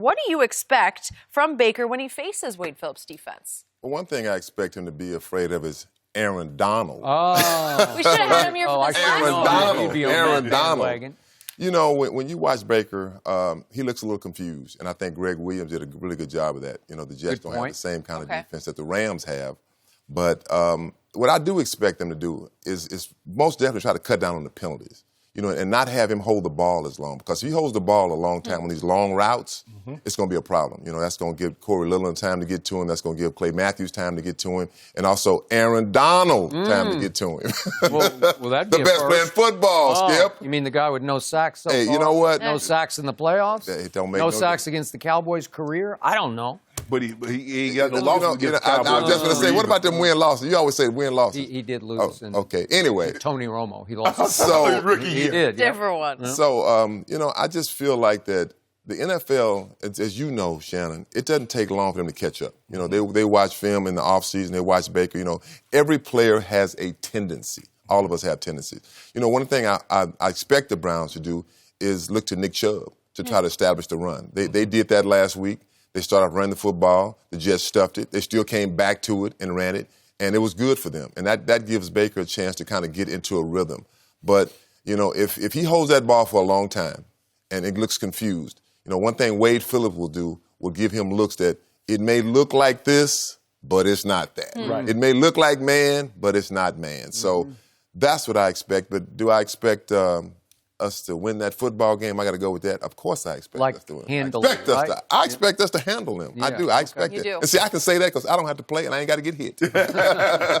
What do you expect from Baker when he faces Wade Phillips' defense? Well, one thing I expect him to be afraid of is Aaron Donald. Oh. We should have had him here for this Aaron Donald. You know, when you watch Baker, he looks a little confused, and I think Greg Williams did a really good job of that. You know, the Jets don't have the same kind of defense that the Rams have. But what I do expect them to do is most definitely try to cut down on the penalties. You know, and not have him hold the ball as long. Because if he holds the ball a long time on these long routes, it's going to be a problem. You know, that's going to give Corey Littleton time to get to him. That's going to give Clay Matthews time to get to him. And also Aaron Donald time to get to him. Well, that'd be the best player in football, Skip. You mean the guy with no sacks so far? You know what? No sacks in the playoffs? It don't make no sacks against the Cowboys' career? I don't know. But he ain't got no losses against the Cowboys. I was just going to say, what about them win-losses? You always say win-losses. He did lose. Okay, anyway. Tony Romo, he lost. So, he did. Different one. Yeah. So, you know, I just feel like that the NFL, as you know, Shannon, it doesn't take long for them to catch up. You know, they watch film in the offseason, they watch Baker. You know, every player has a tendency. All of us have tendencies. You know, one thing I expect the Browns to do is look to Nick Chubb to try to establish the run. They did that last week. They started off running the football. The Jets stuffed it. They still came back to it and ran it, and it was good for them. And that gives Baker a chance to kind of get into a rhythm. But, you know, if he holds that ball for a long time and it looks confused, you know, one thing Wade Phillips will give him looks that it may look like this, but it's not that. Right. It may look like man, but it's not man. So that's what I expect. But do I expect us to win that football game? I got to go with that. Of course I expect us to win. I expect us to handle them. Yeah. I do. I expect it. And see, I can say that because I don't have to play and I ain't got to get hit.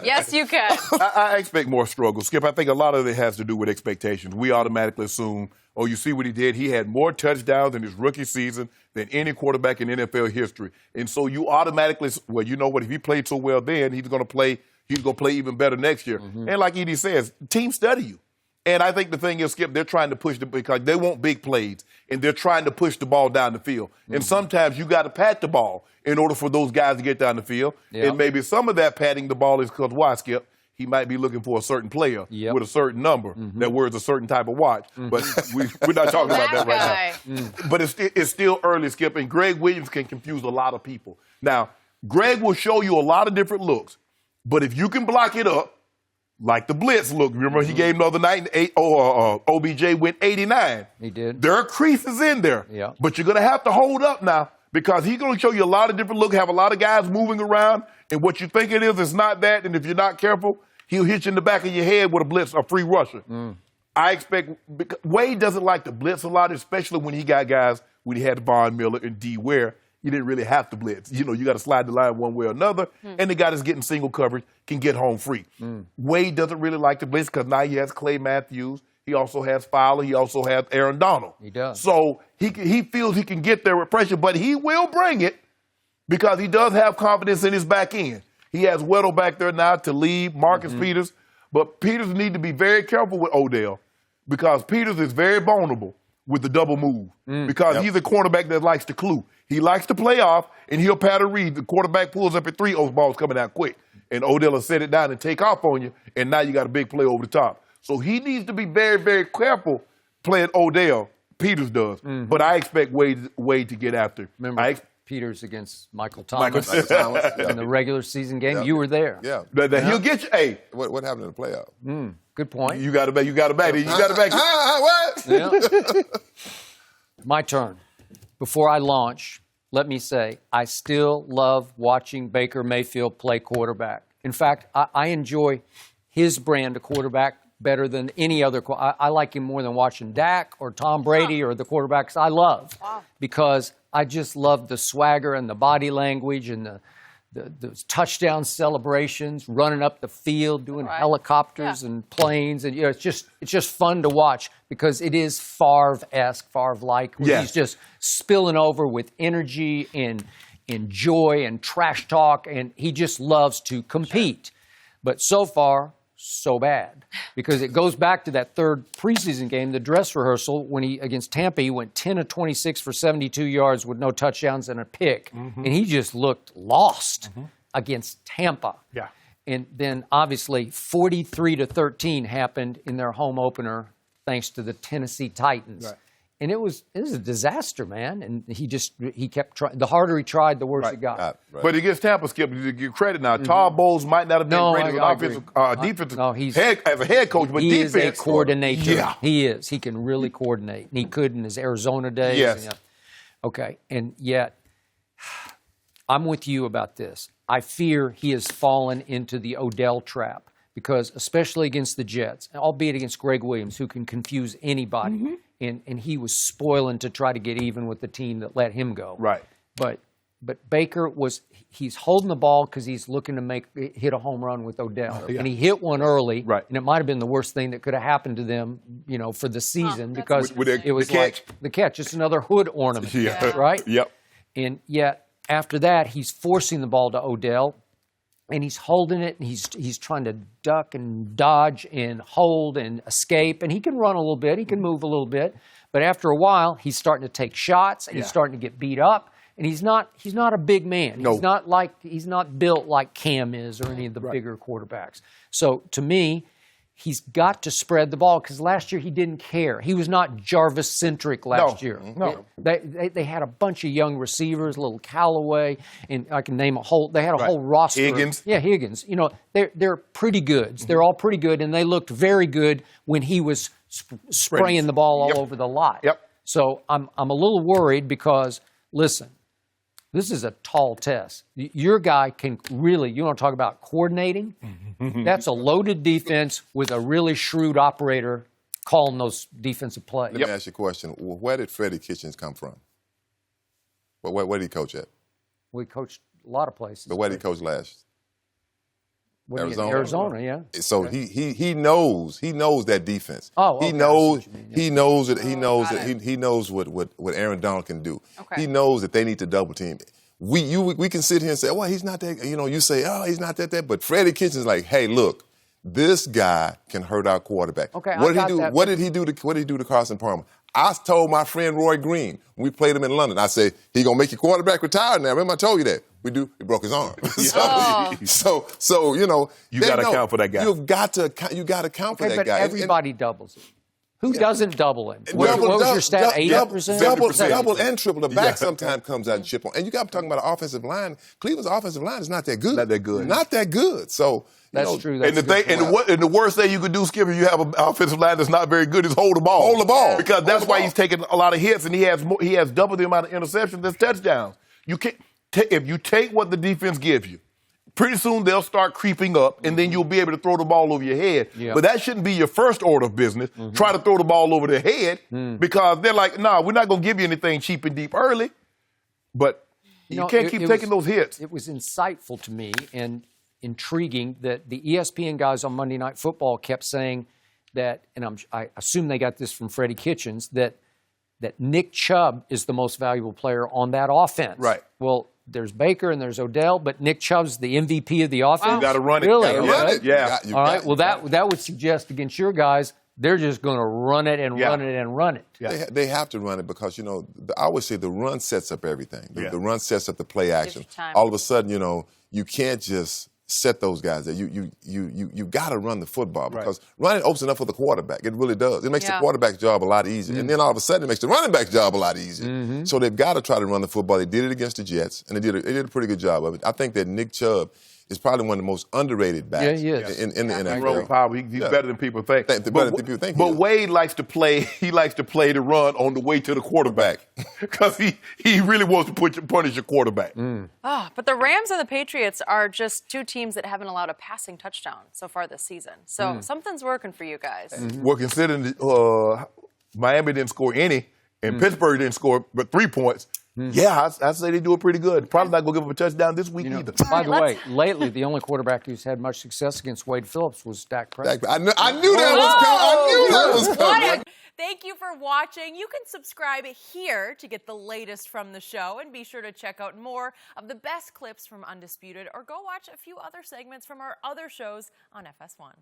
Yes, you can. I expect more struggle. Skip, I think a lot of it has to do with expectations. We automatically assume, oh, you see what he did? He had more touchdowns in his rookie season than any quarterback in NFL history. And so you automatically, well, you know what? If he played so well then, he's going to play even better next year. And like Edie says, teams study you. And I think the thing is, Skip, they're trying to push because they want big plays, and they're trying to push the ball down the field. And sometimes you got to pat the ball in order for those guys to get down the field. And maybe some of that patting the ball is because why, Skip? He might be looking for a certain player with a certain number that wears a certain type of watch. But we're not talking about that right now. But it's still early, Skip, and Greg Williams can confuse a lot of people. Now, Greg will show you a lot of different looks, but if you can block it up, like the blitz look. Remember he gave him the other night, OBJ went 89. He did. There are creases in there. Yeah. But you're going to have to hold up now because he's going to show you a lot of different looks, have a lot of guys moving around, and what you think it is not that, and if you're not careful, he'll hit you in the back of your head with a blitz, a free rusher. I expect – Wade doesn't like to blitz a lot, especially when he got guys when he had Von Miller and D. Ware. You didn't really have to blitz. You know, you got to slide the line one way or another, and the guy that's getting single coverage can get home free. Wade doesn't really like to blitz because now he has Clay Matthews. He also has Fowler. He also has Aaron Donald. He does. So he feels he can get there with pressure, but he will bring it because he does have confidence in his back end. He has Weddle back there now to lead, Marcus Peters. But Peters need to be very careful with Odell because Peters is very vulnerable with the double move because he's a cornerback that likes to clue. He likes to play off, and he'll pat a read. The quarterback pulls up at 3, those balls coming out quick. And Odell will set it down and take off on you, and now you got a big play over the top. So he needs to be very, very careful playing Odell. Peters does. But I expect Wade to get after. Remember Peters against Michael Thomas in the regular season game? Yeah. You were there. Yeah. He'll get you. Hey. What happened in the playoff? Good point. You got to back. You got to back. What? Yeah. My turn. Before I launch, let me say, I still love watching Baker Mayfield play quarterback. In fact, I enjoy his brand of quarterback better than any other. I like him more than watching Dak or Tom Brady or the quarterbacks I love because I just love the swagger and the body language and the touchdown celebrations, running up the field, doing helicopters and planes, and it's just fun to watch because it is Favre-esque, Favre-like. He's just spilling over with energy and joy and trash talk, and he just loves to compete. But so far, so bad because it goes back to that third preseason game, the dress rehearsal when against Tampa, he went 10 of 26 for 72 yards with no touchdowns and a pick, and he just looked lost against Tampa. Yeah. And then obviously 43-13 happened in their home opener thanks to the Tennessee Titans. Right. And it was a disaster, man. And he kept trying. The harder he tried, the worse it got. Right. But against Tampa, Skip, to give credit now, Todd Bowles might not have been great as an offensive, defensive as a head coach, but he defense. He is a coordinator. Yeah. He is. He can really coordinate. And he could in his Arizona days. Yes. Okay. And yet, I'm with you about this. I fear he has fallen into the Odell trap because, especially against the Jets, albeit against Greg Williams, who can confuse anybody, and he was spoiling to try to get even with the team that let him go. Right. But Baker he's holding the ball because he's looking to hit a home run with Odell. And he hit one early. Right. And it might have been the worst thing that could have happened to them, for the season because it was like the catch. It's another hood ornament. Yeah. Right? Yep. And yet, after that, he's forcing the ball to Odell. And he's holding it, and he's trying to duck and dodge and hold and escape. And he can run a little bit. He can move a little bit. But after a while, he's starting to take shots, and he's starting to get beat up. And he's not a big man. No. He's not built like Cam is or any of the bigger quarterbacks. So to me, he's got to spread the ball because last year he didn't care. He was not Jarvis-centric last year. No. They had a bunch of young receivers, little Callaway, and I can name they had a whole roster. Higgins. Yeah, Higgins. They're pretty good. They're all pretty good, and they looked very good when he was spraying the ball all over the lot. Yep. So I'm a little worried because, listen, this is a tall test. Your guy can really, you want to talk about coordinating? That's a loaded defense with a really shrewd operator calling those defensive plays. Let me ask you a question. Where did Freddie Kitchens come from? Where did he coach at? We coached a lot of places. But where did he coach last? Arizona, yeah. So he knows that defense. Oh, okay. He knows what Aaron Donald can do. Okay. He knows that they need to double team. We can sit here and say, well, he's not that. You say, oh, he's not that. But Freddie Kitchens like, hey, look, this guy can hurt our quarterback. Okay, what did he do? What did he do to Carson Palmer? I told my friend Roy Green when we played him in London. I said he gonna make your quarterback retire now. Remember I told you that. He broke his arm. so you got to account for that guy. You got to account for that but guy. Everybody doubles him. Who doesn't double him? What was your stat? 80%? Double and triple. The back sometimes comes out and chip on. And you got to talk about the offensive line. Cleveland's offensive line is not that good. Not that good. So that's true. And the worst thing you could do, Skip, if you have an offensive line that's not very good, is hold the ball. Hold the ball. Because that's why he's taking a lot of hits, and he has double the amount of interceptions as touchdowns. You can't if you take what the defense gives you, pretty soon they'll start creeping up, and then you'll be able to throw the ball over your head. Yep. But that shouldn't be your first order of business. Try to throw the ball over their head because they're like, nah, we're not going to give you anything cheap and deep early. But you can't keep taking those hits. It was insightful to me and intriguing that the ESPN guys on Monday Night Football kept saying that, and I assume they got this from Freddie Kitchens, that Nick Chubb is the most valuable player on that offense. Right. Well, there's Baker and there's Odell, but Nick Chubb's the MVP of the offense. You got to run it. Really? Run it. Yeah. All right. Well, that would suggest against your guys, they're just going to run it and run it and run it. Yeah. They have to run it because, I always say the run sets up everything. The run sets up the play action. All of a sudden, you can't just set those guys there. You got to run the football because running opens it up for the quarterback. It really does. It makes the quarterback's job a lot easier. And then all of a sudden it makes the running back's job a lot easier. So they've got to try to run the football. They did it against the Jets, and they did a pretty good job of it. I think that Nick Chubb is probably one of the most underrated backs in the NFL. He's better than people think. But Wade likes to play. He likes to play the run on the way to the quarterback because he really wants to punish your quarterback. But the Rams and the Patriots are just two teams that haven't allowed a passing touchdown so far this season. So something's working for you guys. Well, considering Miami didn't score any and Pittsburgh didn't score but 3 points. Yeah, I'd say they do it pretty good. Probably not going to give up a touchdown this week either. By the way, lately, the only quarterback who's had much success against Wade Phillips was Dak Prescott. I knew that was coming. Thank you for watching. You can subscribe here to get the latest from the show, and be sure to check out more of the best clips from Undisputed, or go watch a few other segments from our other shows on FS1.